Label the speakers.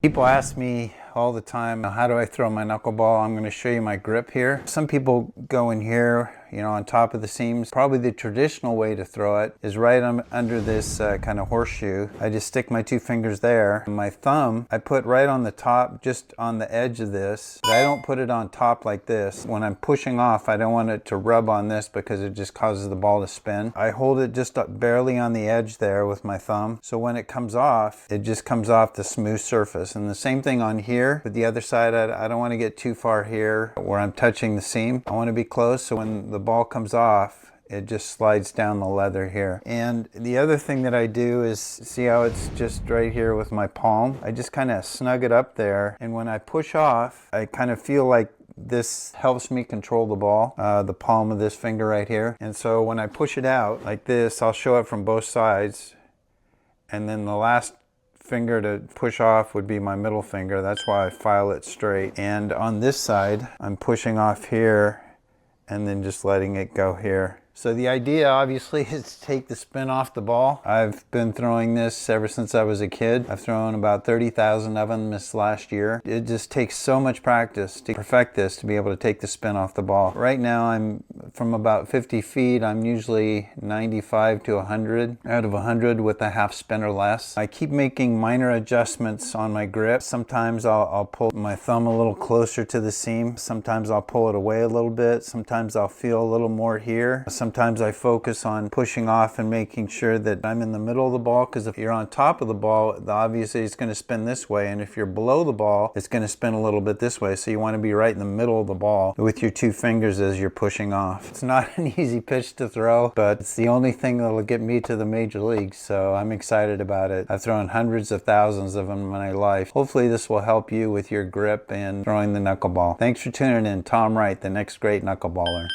Speaker 1: People ask me all the time, how do I throw my knuckleball? I'm going to show you my grip here. Some people go in here, on top of the seams. Probably the traditional way to throw it is right under this kind of horseshoe. I just stick my two fingers there. My thumb, I put right on the top, just on the edge of this. But I don't put it on top like this. When I'm pushing off, I don't want it to rub on this because it just causes the ball to spin. I hold it just barely on the edge there with my thumb. So when it comes off, it just comes off the smooth surface. And the same thing on here, but the other side, I don't want to get too far here where I'm touching the seam. I want to be close, so when the ball comes off, it just slides down the leather here. And the other thing that I do is, see how it's just right here with my palm? I just kind of snug it up there, and when I push off, I kind of feel like this helps me control the ball, the palm of this finger right here. And so when I push it out like this, I'll show it from both sides, and then the last finger to push off would be my middle finger. That's why I file it straight. And on this side, I'm pushing off here and then just letting it go here. So the idea obviously is to take the spin off the ball. I've been throwing this ever since I was a kid. I've thrown about 30,000 of them this last year. It just takes so much practice to perfect this, to be able to take the spin off the ball. Right now I'm from about 50 feet, I'm usually 95 to 100 out of 100 with a half spin or less. I keep making minor adjustments on my grip. Sometimes I'll pull my thumb a little closer to the seam. Sometimes I'll pull it away a little bit. Sometimes I'll feel a little more here. Sometimes I focus on pushing off and making sure that I'm in the middle of the ball, because if you're on top of the ball, obviously it's going to spin this way, and if you're below the ball, it's going to spin a little bit this way. So you want to be right in the middle of the ball with your two fingers as you're pushing off. It's not an easy pitch to throw, but it's the only thing that'll get me to the major leagues, so I'm excited about it. I've thrown hundreds of thousands of them in my life. Hopefully this will help you with your grip and throwing the knuckleball. Thanks for tuning in. Tom Wright, the next great knuckleballer.